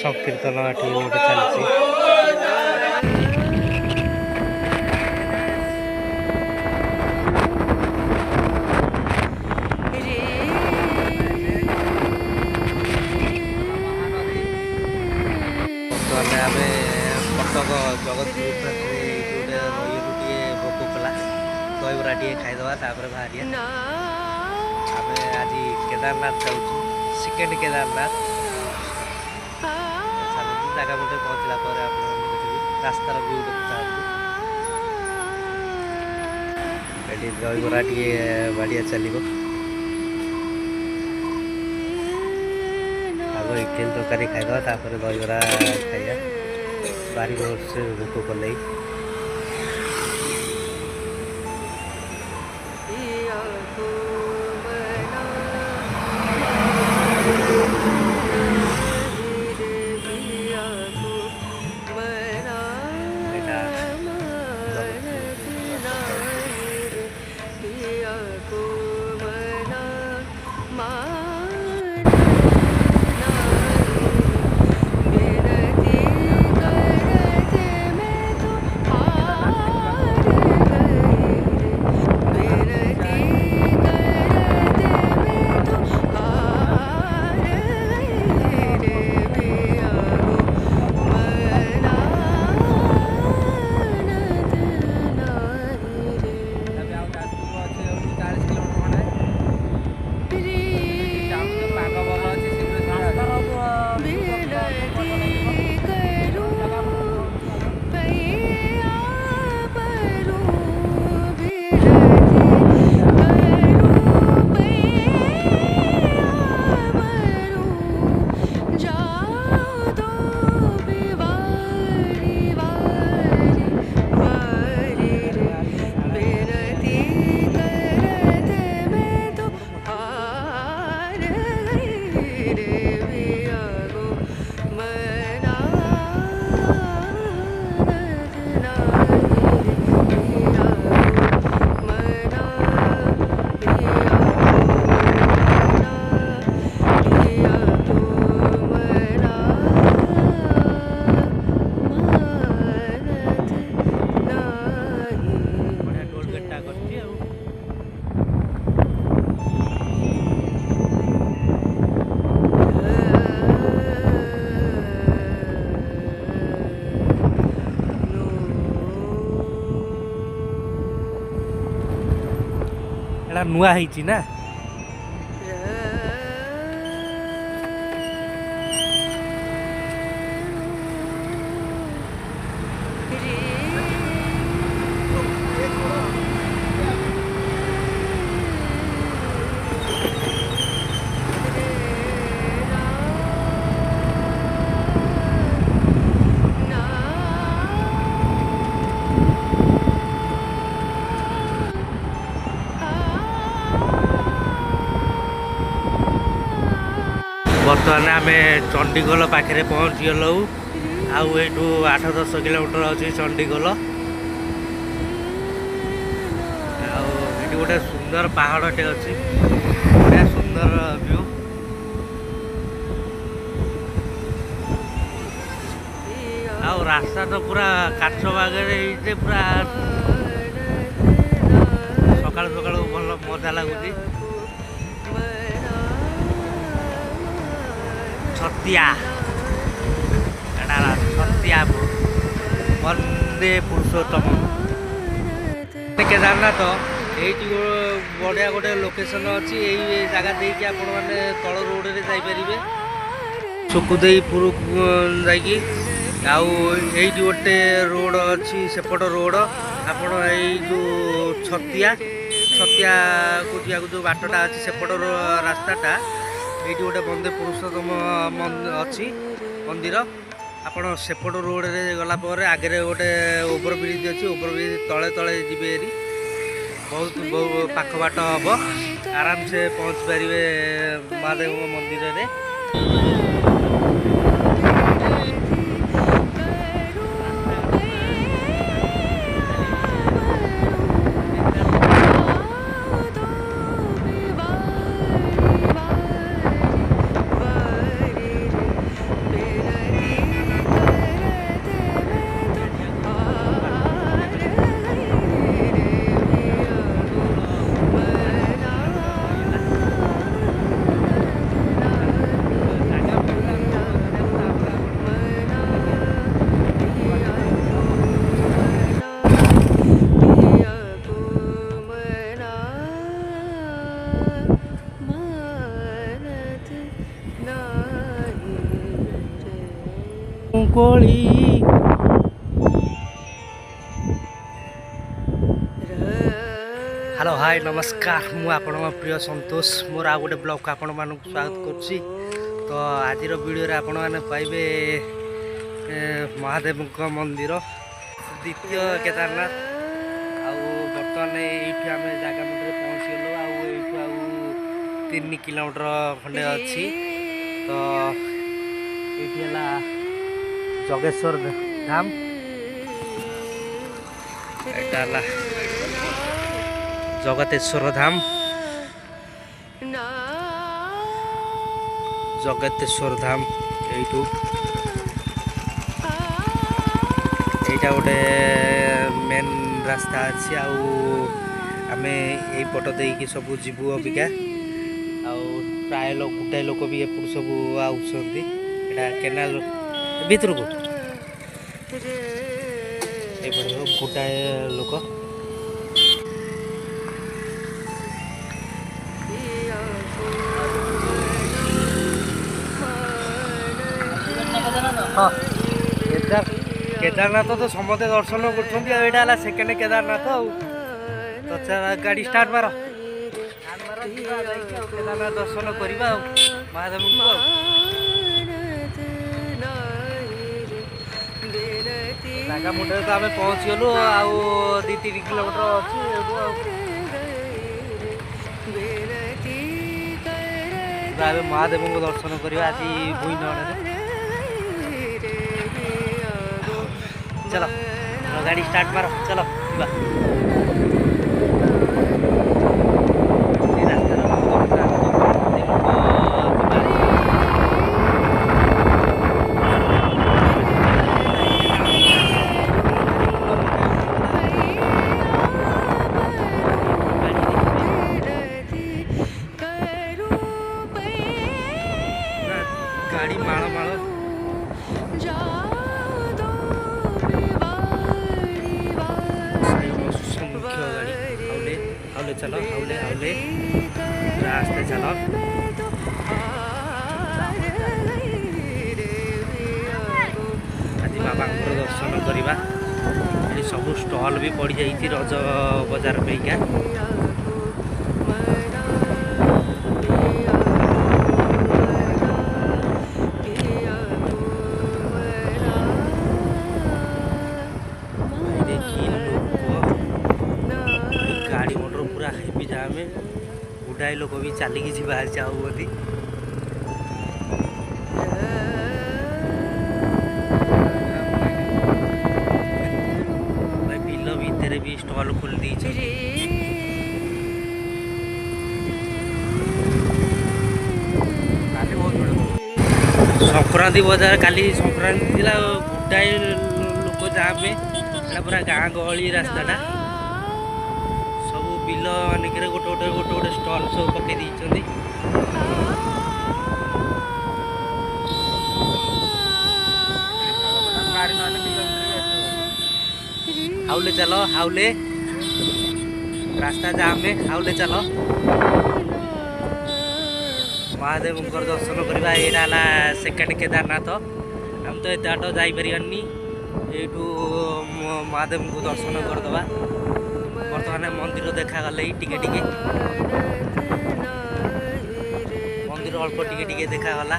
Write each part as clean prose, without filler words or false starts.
संकीर्तन ये गोटे चलती कटक जगतपुर गोटे रही टे भोक कला दहीबरा टे खाईदे बाहर आम आज केदारनाथ जाऊँ सेकेंड केदारनाथ जगह गोटे पहुँचला रास्तार व्यू देखा दहीबरा टे बाड़िया चलो आग इडली तरकारी खाईदे दहीबरा खाइया बारी से भोक कल एटा नुआ है ना बर्तमान आम चंडीगोल पाखे पहुँची गलु आठू 8-10 किलोमीटर अच्छी चंडीगोल आठ गोटे सुंदर पहाड़टे अच्छी बढ़िया सुंदर व्यू रास्ता तो पूरा काच बागे पूरा सका सका भल मजा लगुच छतिया छतिया वंदे पुरुषोत्तम केदारनाथ ये बढ़िया गोटे लोकेशन अच्छी यही जगह देखिए आपण मैंने तल रोड रे जाइपारे सुकुदेपुर जाकि गोटे रोड अच्छी सेपट रोड आपण जो छतिया छतिया को जो बाटटा अच्छी सेपट रास्ताटा ये गोटे वंदे पुरुषोत्तम अच्छी मंदिर आपण सेपट रोड रे गलापर आगे गोटे ओवरब्रिज अच्छी ओवरब्रिज तले तले जी बहुत पाख बाट हम आराम से पहुँच पारे महादेव मंदिर रे। कोली हेलो हाय नमस्कार मु आपण प्रिय संतोष मोर आ गोटे ब्लॉग को आपण मानक स्वागत करुच्ची। तो आज वीडियो रे आपण मैंने पाइबे महादेव मंदिर द्वितीय केदारनाथ बर्तमान ये आम जगह मध्य पहुँचीगलु आउ 3 किलोमीटर खंडे अच्छी। तो ये जगेश्वर धाम एटा जगतेश्वर धाम जगतेश्वर धाम यू यहाँ गोटे मेन रास्ता अच्छी आम यपट देकी सब जीवु अबिका प्राय गोटाए लोक भी एपट सब आउछंती केनाल भीतर को गोटाए लोक हाँ केदारनाथ तो समस्त दर्शन कर सेकेंड केदारनाथ तो गाड़ी स्टार्ट मार केदारनाथ दर्शन करवा महादेव को जगह मुंडे तो आम पहुँचीगलु आउ 2-3 किलोमीटर अच्छी महादेव को दर्शन करवा आज भुईन चलो गाड़ी स्टार्ट मारो चलो गाड़ी मालो मालो हाउले चलो हाउले हाउले रास्ते चलो आज बाबा दर्शन करवा ये सब स्टॉल भी पड़ जाइए रज बजार पेका गाड़ी मोटर पूरा हेवी जाम गुडाए लोक भी चलिकी जी बाहर जाऊँगी बिल भितर भी स्टॉल खोल दी संक्रांति बजार काली संक्रांति थिला गुडाए लोक जाम पूरा गाँ गहली रास्ताटा सब बिल मानिक गोटे गोटे स्टल सब पकई दी हाउले चलो हाउले रास्ता जाम में हाउले चलो महादेव दर्शन करवा यहाँ सेकेंड केदारनाथ आम तो एत बाट जापरि यू महादेव को दर्शन करदे बर्तमान मंदिर देखागले टिके टिके मंदिर अल्प टिके टिके देखागला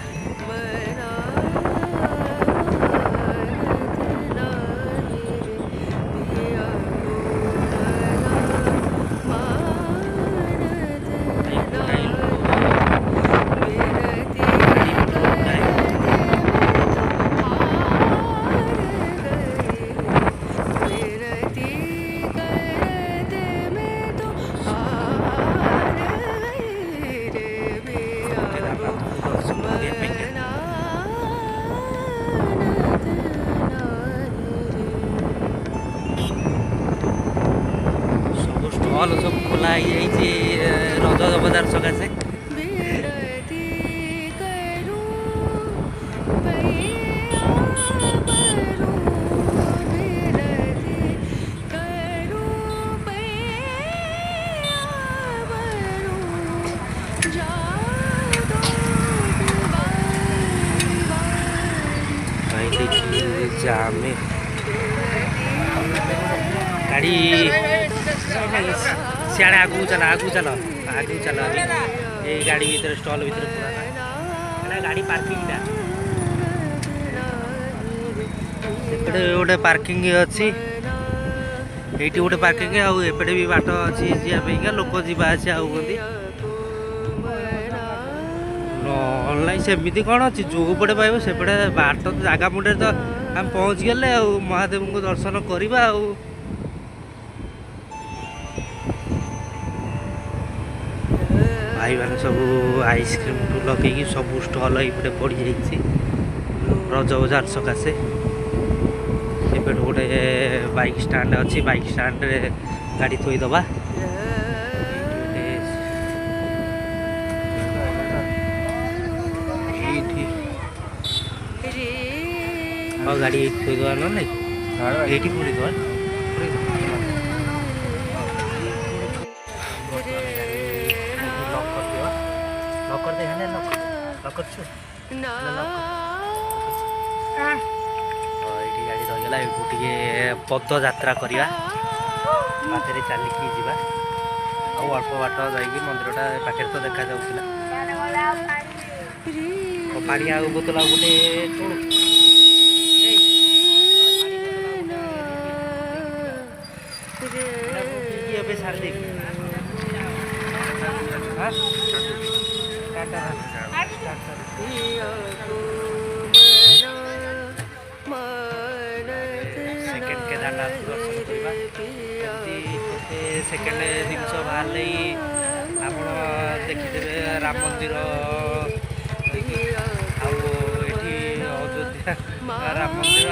स्टल सब खोला रज बजार सकाशे जाम गाड़ी सियाड़े आगू चल ये गाड़ी भीतर स्टॉल भीतर पूरा गाड़ी पार्किंग गोटे पार्किंग अच्छी ये गोटे पार्किंग आउटे भी बाट अच्छी जावाई लोक जावा आसा होती ऑनलाइन सेमती कौन अच्छी जो पटे पाइब से पटे बाट जगह मुंडे तो आम पहुँच गले महादेव को दर्शन करवा भाई मैंने सब आइसक्रीम लगे सब स्टल ये पड़ जाइए रज बजार सकाशे एपटे गोटे बाइक स्टाण्ड अच्छी बाइक स्टाण्ड गाड़ी थोईदबा हाँ गाड़ी थोईदबा ना नहीं ये पुरी दबा लकर देखा लकर छु ये गाड़ी रहीगला ये पद यात्रा करवा बाटे चलिकी जा अल्प बाट जा मंदिरटा पाखे तो देखा जाऊला पानी आ बोतल गोटे सारी सेकेंड केदारनाथ दर्शन करवा सेकेंड जिनस बाहर आप देखिथे राम मंदिर आठी अयोध्या राम मंदिर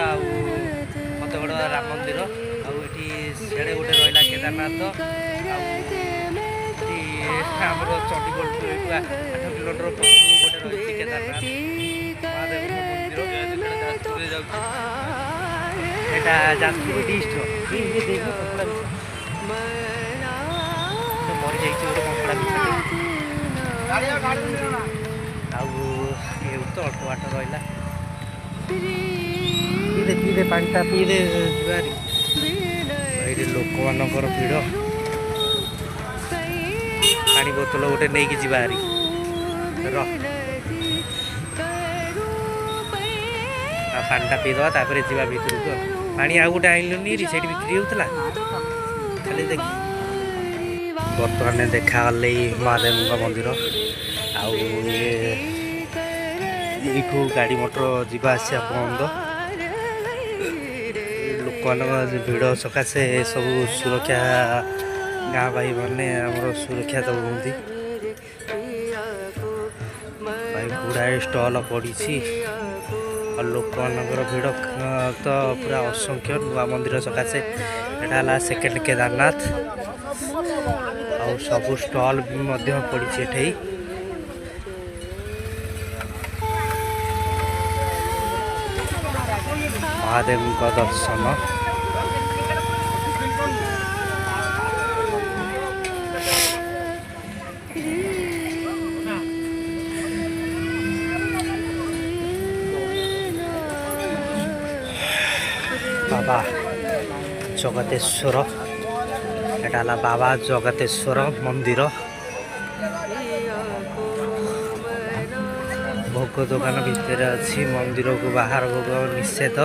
आतगढ़ राम मंदिर आठी सियाड़े गोटे रहा केदारनाथ आमर चंडीगढ़ 8 किलोमीटर पछू गोटे रही केदारनाथ महादेव मंदिर यहाँ जाजपुर डिस्ट्रिक्ट मरी जाइए गोटे कंकड़ा तो अल्प बाट रहा पीदे पाटा पीदे ये लोक मानकर भिड़ पानी बोतल गोटे नहीं कि जारी पाटा पीदे तापर जा भर को पानी आ गए आनलुनि से बिक्री होता खाली देख बर्तमान देखागले महादेव मंदिर आठू गाड़ी मोटर जावास बंद लोक भिड़ सकाशे सब सुरक्षा गाँ भाई मैंने आमर सुरक्षा दौरान भाई गुड़ाए स्टल पड़ी लोक भिड़ तो पूरा असंख्य नुआ मंदिर सकाशे यहाँ सेकेंड केदारनाथ आ सब स्टल भी पड़ी महादेव का दर्शन बाबा जगतेश्वर एटा बाबा जगतेश्वर मंदिर भोग दुकान भितर अच्छी मंदिर को बाहर भोग निषेध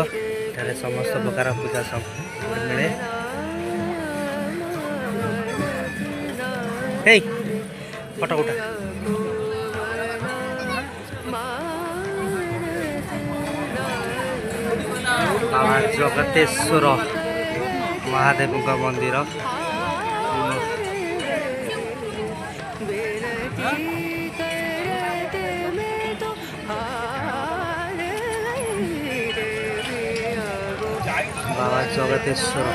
एठारे समस्त प्रकार पूजा मिले फटो उठा बाबा जगतेश्वर महादेव का मंदिर बाबा जगतेश्वर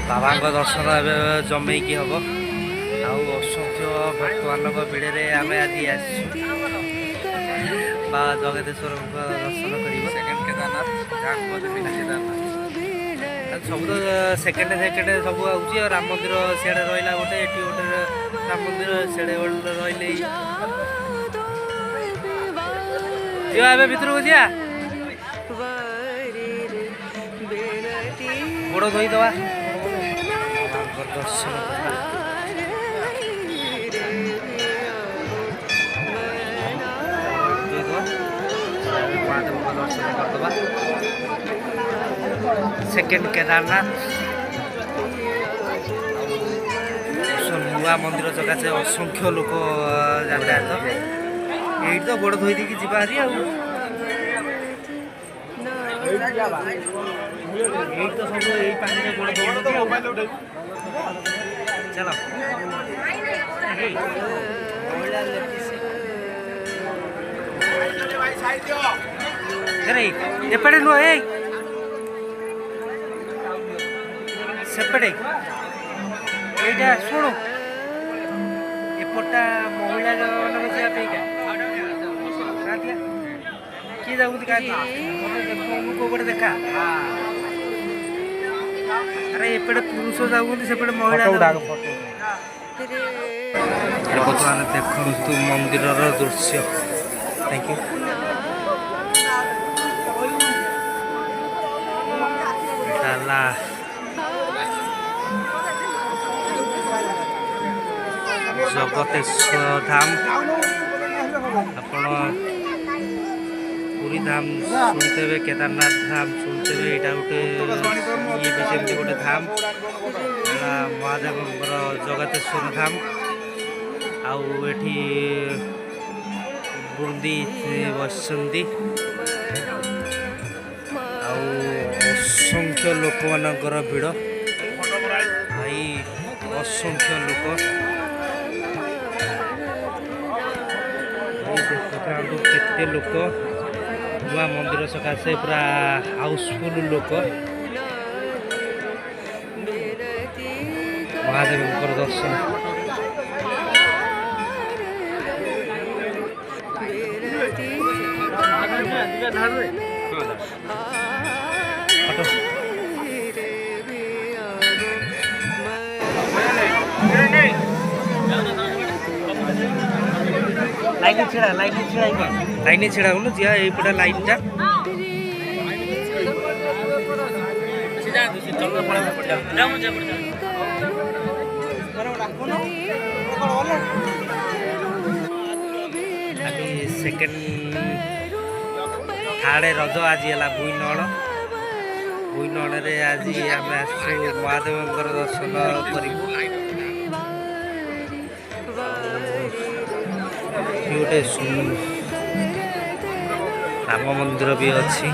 बाबा दर्शन जमे कि हम असंख्य भक्त मान भिड़े आम आज बाबा जगतेश्वर दर्शन कर सेकेंड केदारनाथ सब तो सेकेंड सब आउची राम मंदिर सियाड़े रहा गोटे ये गोटे राम मंदिर सेड़े रही जा भितर को जा गोड़ धोईदवा दर्शन महादेव दर्शन करदे सेकेंड केदारनाथ नुआ मंदिर सकाशे असंख्य लोक यातायात यही तो गोड़ धोई देकी जीवा हारी यही तो सब यही पानी गोड़ धो चलो एपटे नुह सेपटे এইটা শুনো এপটটা মহিলা কি যাবো কোপଟେ দেখা আরে এপটে পুরুষ যাবো সেপটে মহিলা ବର୍ତ୍ତମାନ ଦେଖନ୍ତୁ ମନ୍ଦିରର ଦୃଶ୍ୟ ଥ୍ୟାଙ୍କ ୟୁ ହେଲା जगतेश्वर धाम आपण पुरी धाम शुणुते केदारनाथ धाम शुणुते यहाँ गोटे ये भी सेमती गोटे धाम महादेव जगतेश्वर धाम आठी बुंदी बसंती असंख्य लोक मानकर भिड़ भाई असंख्य लोक केते लोक नुआ मंदिर सकाशे पूरा हाउसफुल लोक महादेव दर्शन लाइन छिड़ा हूँ जी यहीपटा लाइन टा सेकेंड थर्ड रज आज है भुईनड़ भुईनड़े आज आम महादेव दर्शन कर गोटे राम मंदिर भी अच्छी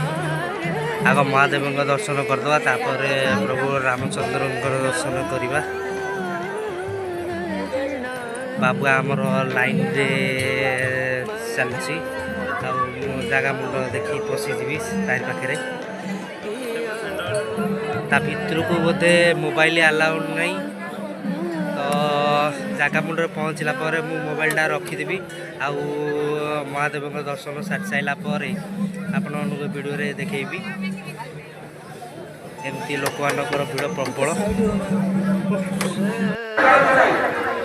आग महादेव दर्शन करदे तापर प्रभु रामचंद्र दर्शन करवा बाबू आमर लाइन रे चलती जगह मुंड देखी पशिजी तार पाखे ता भितर को बोधे मोबाइल अलाउड नहीं तो जगह मुंडे पहुँचला मु मोबाइलटा रखीदेवी आउ महादेव दर्शन सारी सारापर आपण भिडियो देखी एमती लोक मानकर भिड़ प्रबल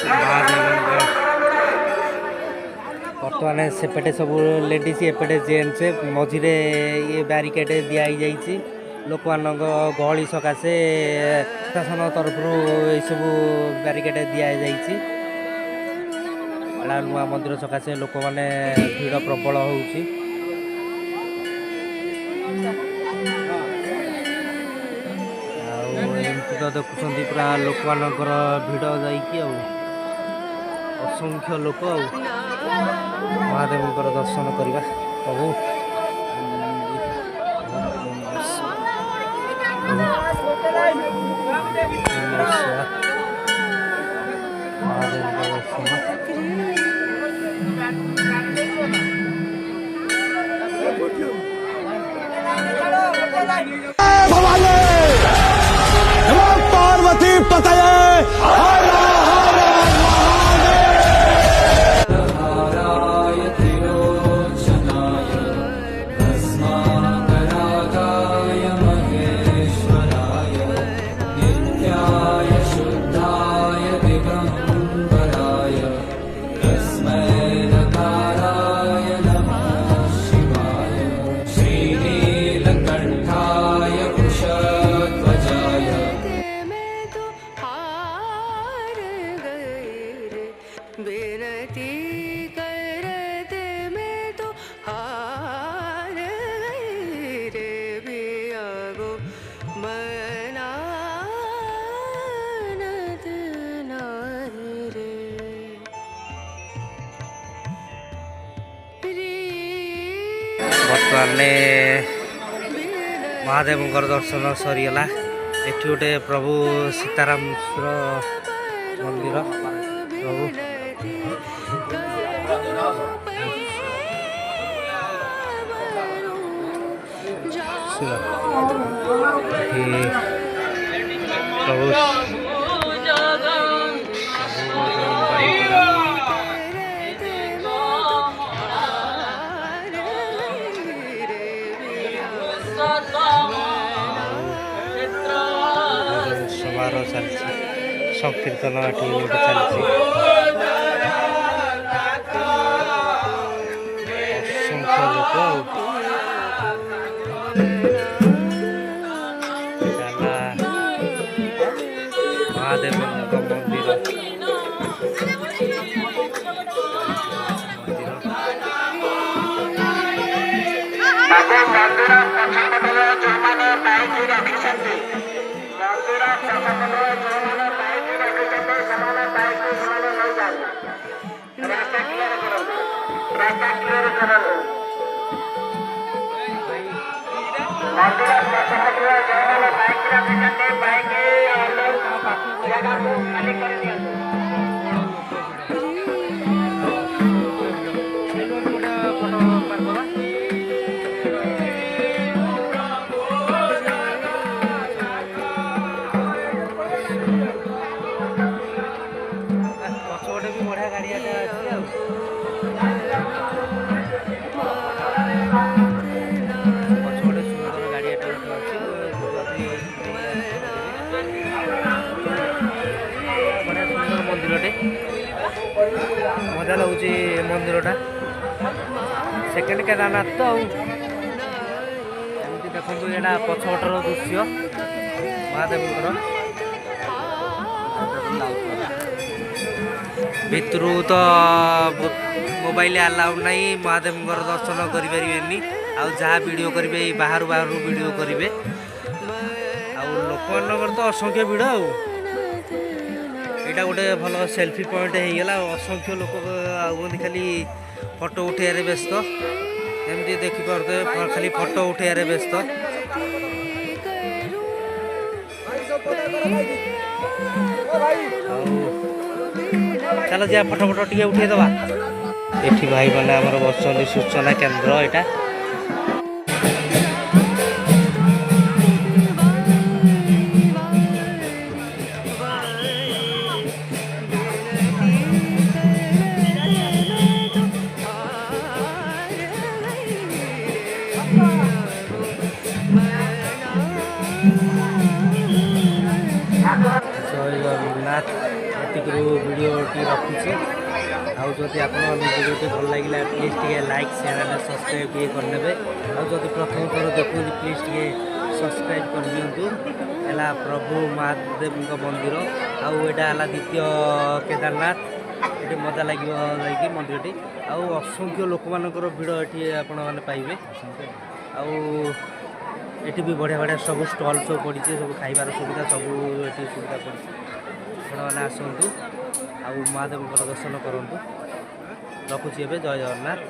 महादेव बर्तमान सेपटे सब लेडीज एपटे जेन्ट्स मझे ये बैरिकेड दिखाई लोक मान गहली सकाशे प्रशासन तरफ सब बैरिकेड दिखाई नुआ मंदिर सकाशे लोक मैंने भिड़ प्रबल होमती तो देखुं पूरा लोक मानकर भिड़ जाकि असंख्य लोक महादेव दर्शन करवा प्रभु महादेव दर्शन पार्वती पतये ବର୍ତ୍ତମାନେ ମହାଦେବଙ୍କର ଦର୍ଶନ ସରିଗଲା। ଏଠି ଗୋଟେ ପ୍ରଭୁ ସୀତାରାମର ମନ୍ଦିର। ପ୍ରଭୁ ସମାରୋହ ଚାଲିଛି, ସଂକୀର୍ତ୍ତନ ଏଠି ଗୋଟେ ଚାଲିଛି। ଅସଂଖ୍ୟ ଲୋକ ମହାଦେବଙ୍କ ମନ୍ଦିର। ପଛପଟେ ବି ବଢ଼ିଆ ଗାଡ଼ିଆଟା ଅଛି ଆଉ। ପଛପଟେ ସୁନ୍ଦର ଗାଡ଼ିଆଟା ଗୋଟେ ଅଛି। ବଢ଼ିଆ ସୁନ୍ଦର ମନ୍ଦିରଟେ, ମଜା ଲାଗୁଛି ମନ୍ଦିରଟା। ସେକେଣ୍ଡ କେଦାରନାଥ ତ ଆଉ। ଏମିତି ଦେଖନ୍ତୁ, ଏଇଟା ପଛପଟର ଦୃଶ୍ୟ ମହାଦେବଙ୍କର। ଭିତରୁ ତ ମୋବାଇଲ ଆଲାଉ ନାହିଁ, ମହାଦେବଙ୍କର ଦର୍ଶନ କରିପାରିବେନି। ଆଉ ଯାହା ଭିଡ଼ିଓ କରିବେ ଏଇ ବାହାରୁ ଭିଡ଼ିଓ କରିବେ। ଆଉ ଲୋକମାନଙ୍କର ତ ଅସଂଖ୍ୟ ଭିଡ଼ ଆଉ। ଏଇଟା ଗୋଟେ ଭଲ ସେଲ୍ଫି ପଏଣ୍ଟ ହେଇଗଲା। ଅସଂଖ୍ୟ ଲୋକ ଆଉଛନ୍ତି ଖାଲି ଫଟୋ ଉଠାଇବାରେ ବ୍ୟସ୍ତ। ଏମିତି ଦେଖିପାରୁଥିବେ, ଖାଲି ଫଟୋ ଉଠାଇବାରେ ବ୍ୟସ୍ତ। ଚାଲ ଯିବା ଫଟୋ ଟିକେ ଉଠେଇଦେବା। ଏଠି ଭାଇମାନେ ଆମର ବସୁଛନ୍ତି, ସୂଚନା କେନ୍ଦ୍ର ଏଇଟା। ଜୟ ଜଗନ୍ନାଥ। ଏତିକିରୁ ଭିଡ଼ିଓଟି ରଖୁଛି। ଆଉ ଯଦି ଆପଣଙ୍କ ଭିଡ଼ିଓଟି ଭଲ ଲାଗିଲା ପ୍ଲିଜ୍ ଟିକେ ଲାଇକ୍, ସେୟାର ଆଣ୍ଡ ସବସ୍କ୍ରାଇବ୍ ଟିକେ କରିନେବେ। ଆଉ ଯଦି ପ୍ରଥମ ଥର ଦେଖୁଛନ୍ତି ପ୍ଲିଜ୍ ଟିକେ ସବସ୍କ୍ରାଇବ୍ କରିଦିଅନ୍ତୁ। ହେଲା ପ୍ରଭୁ ମହାଦେବଙ୍କ ମନ୍ଦିର। ଆଉ ଏଇଟା ହେଲା ଦ୍ୱିତୀୟ କେଦାରନାଥ। ଏଠି ମଜା ଲାଗିବ ଯାଇକି ମନ୍ଦିରଟି। ଆଉ ଅସଂଖ୍ୟ ଲୋକମାନଙ୍କର ଭିଡ଼ ଏଠି ଆପଣମାନେ ପାଇବେ। ଆଉ ଏଠି ବି ବଢ଼ିଆ ବଢ଼ିଆ ସବୁ ଷ୍ଟଲ୍ ସବୁ ପଡ଼ିଛି, ସବୁ ଖାଇବାର ସୁବିଧା ସବୁ ଏଠି ସୁବିଧା ପଡ଼ିଛି। ଆପଣମାନେ ଆସନ୍ତୁ ଆଉ ମହାଦେବଙ୍କର ଦର୍ଶନ କରନ୍ତୁ। ରଖୁଛି ଏବେ, ଜୟ ଜଗନ୍ନାଥ।